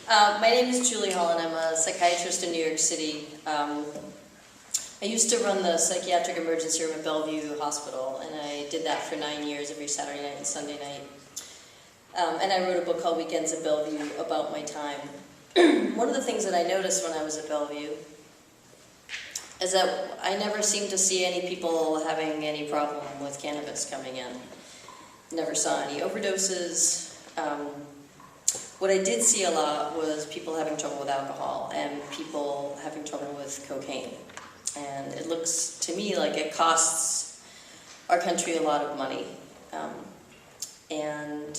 My name is Julie Holland. I'm a psychiatrist in New York City. I used to run the psychiatric emergency room at Bellevue Hospital, and I did that for 9 years, every Saturday night and Sunday night. And I wrote a book called Weekends at Bellevue about my time. One of the things that I noticed when I was at Bellevue is that I never seemed to see any people having any problem with cannabis coming in. Never saw any overdoses. What I did see a lot was people having trouble with alcohol and people having trouble with cocaine. And it looks to me like it costs our country a lot of money. And,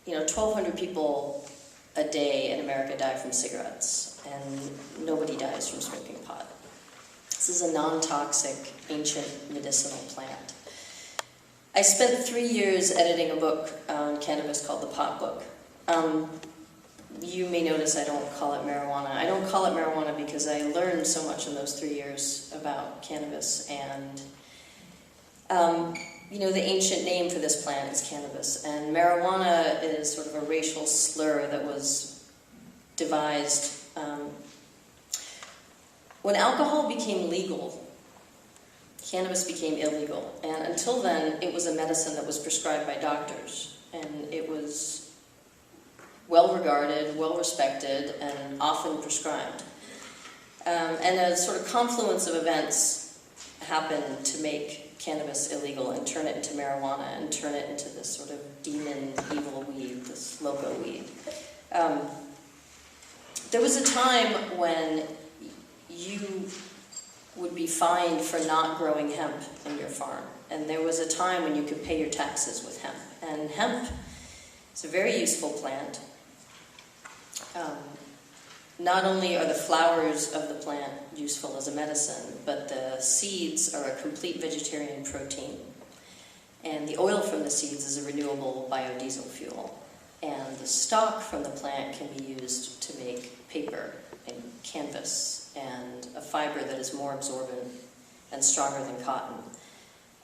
1,200 people a day in America die from cigarettes, and nobody dies from smoking pot. This is a non-toxic, ancient medicinal plant. I spent 3 years editing a book on cannabis called The Pot Book. You may notice I don't call it marijuana. I don't call it marijuana because I learned so much in those 3 years about cannabis, and the ancient name for this plant is cannabis, and marijuana is sort of a racial slur that was devised when alcohol became legal. Cannabis became illegal, and until then it was a medicine that was prescribed by doctors, and it was well regarded, well respected, and often prescribed. And a sort of confluence of events happened to make cannabis illegal and turn it into marijuana and turn it into this sort of demon, evil weed, this loco weed. There was a time when you would be fined for not growing hemp in your farm, and there was a time when you could pay your taxes with hemp. And hemp is a very useful plant. Not only are the flowers of the plant useful as a medicine, but the seeds are a complete vegetarian protein. And the oil from the seeds is a renewable biodiesel fuel. And the stalk from the plant can be used to make paper and canvas and a fiber that is more absorbent and stronger than cotton.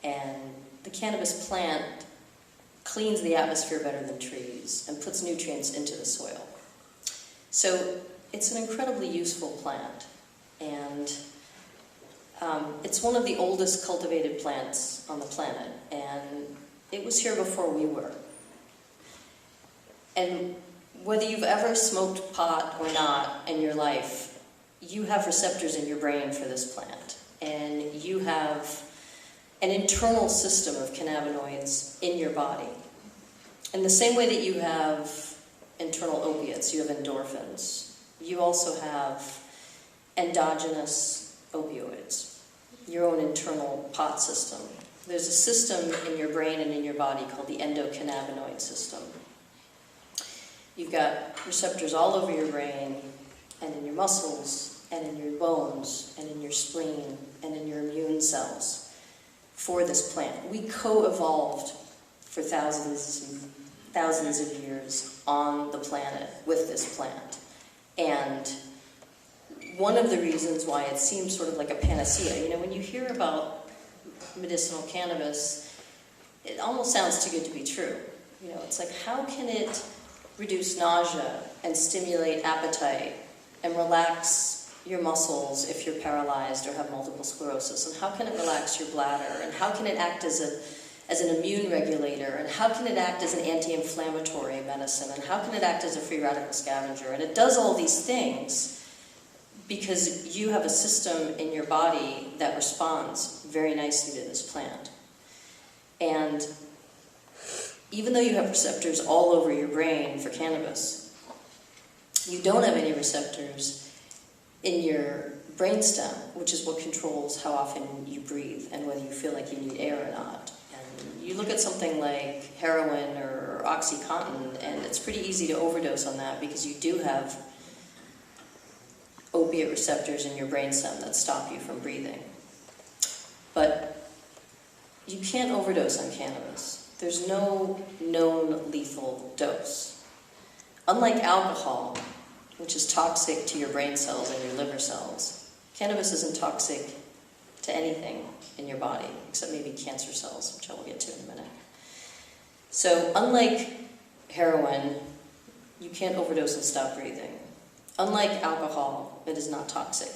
And the cannabis plant cleans the atmosphere better than trees and puts nutrients into the soil. So it's an incredibly useful plant, and it's one of the oldest cultivated plants on the planet, and it was here before we were. And whether you've ever smoked pot or not in your life, you have receptors in your brain for this plant, and you have an internal system of cannabinoids in your body. In the same way that you have internal opiates, you have endorphins. You also have endogenous opioids, your own internal pot system. There's a system in your brain and in your body called the endocannabinoid system. You've got receptors all over your brain and in your muscles and in your bones and in your spleen and in your immune cells for this plant. We co-evolved for thousands of years on the planet with this plant. And one of the reasons why it seems sort of like a panacea, when you hear about medicinal cannabis, it almost sounds too good to be true. It's like, how can it reduce nausea and stimulate appetite and relax your muscles if you're paralyzed or have multiple sclerosis? And how can it relax your bladder? And how can it act as an immune regulator? And how can it act as an anti-inflammatory medicine? And how can it act as a free radical scavenger? And it does all these things because you have a system in your body that responds very nicely to this plant. And even though you have receptors all over your brain for cannabis, you don't have any receptors in your brainstem, which is what controls how often you breathe and whether you feel like you need air or not. You look at something like heroin or OxyContin, and it's pretty easy to overdose on that because you do have opiate receptors in your brainstem that stop you from breathing. But you can't overdose on cannabis. There's no known lethal dose. Unlike alcohol, which is toxic to your brain cells and your liver cells, cannabis isn't toxic to anything in your body, except maybe cancer cells, which I will get to in a minute. So unlike heroin, you can't overdose and stop breathing. Unlike alcohol, it is not toxic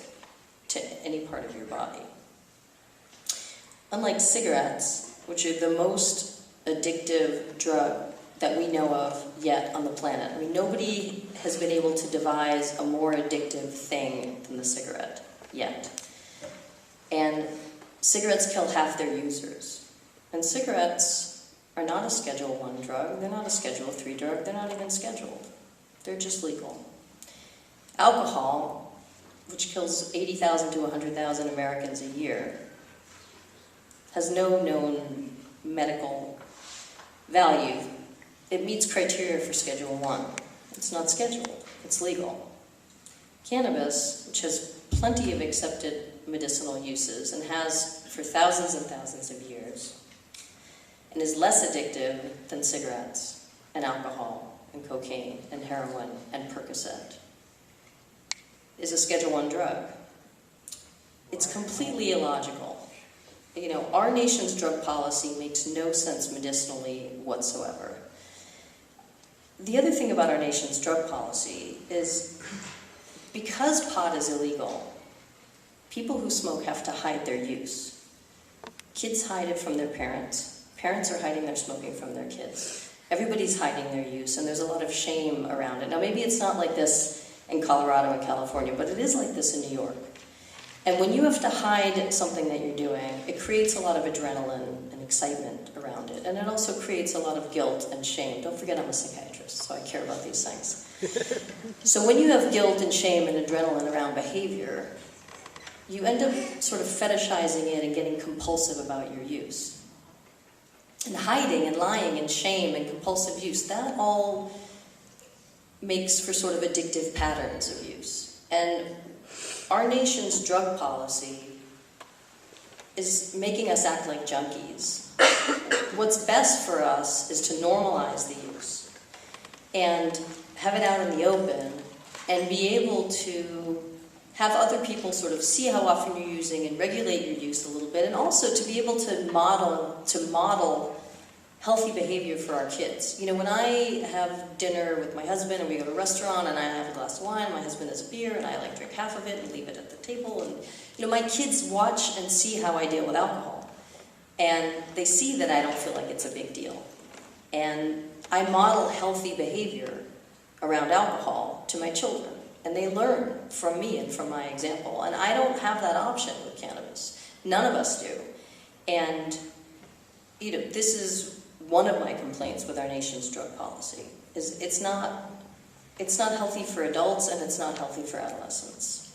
to any part of your body. Unlike cigarettes, which are the most addictive drug that we know of yet on the planet. I mean, nobody has been able to devise a more addictive thing than the cigarette yet. And cigarettes kill half their users. And cigarettes are not a Schedule I drug, they're not a Schedule III drug, they're not even scheduled. They're just legal. Alcohol, which kills 80,000 to 100,000 Americans a year, has no known medical value. It meets criteria for Schedule I. It's not scheduled, it's legal. Cannabis, which has plenty of accepted medicinal uses and has for thousands and thousands of years, and is less addictive than cigarettes and alcohol and cocaine and heroin and Percocet, is a Schedule I drug. It's completely illogical. You know, our nation's drug policy makes no sense medicinally whatsoever. The other thing about our nation's drug policy is because pot is illegal, people who smoke have to hide their use. Kids hide it from their parents. Parents are hiding their smoking from their kids. Everybody's hiding their use, and there's a lot of shame around it. Now, maybe it's not like this in Colorado and California, but it is like this in New York. And when you have to hide something that you're doing, it creates a lot of adrenaline and excitement around it. And it also creates a lot of guilt and shame. Don't forget I'm a psychiatrist, so I care about these things. So when you have guilt and shame and adrenaline around behavior, you end up sort of fetishizing it and getting compulsive about your use. And hiding and lying and shame and compulsive use, that all makes for sort of addictive patterns of use. And our nation's drug policy is making us act like junkies. What's best for us is to normalize the use and have it out in the open and be able to have other people sort of see how often you're using and regulate your use a little bit, and also to be able to model healthy behavior for our kids. You know, when I have dinner with my husband and we go to a restaurant and I have a glass of wine, my husband has a beer and I like drink half of it and leave it at the table, and you know, my kids watch and see how I deal with alcohol. And they see that I don't feel like it's a big deal. And I model healthy behavior around alcohol to my children. And they learn from me and from my example. And I don't have that option with cannabis. None of us do. And you know, this is one of my complaints with our nation's drug policy, is it's not healthy for adults and it's not healthy for adolescents.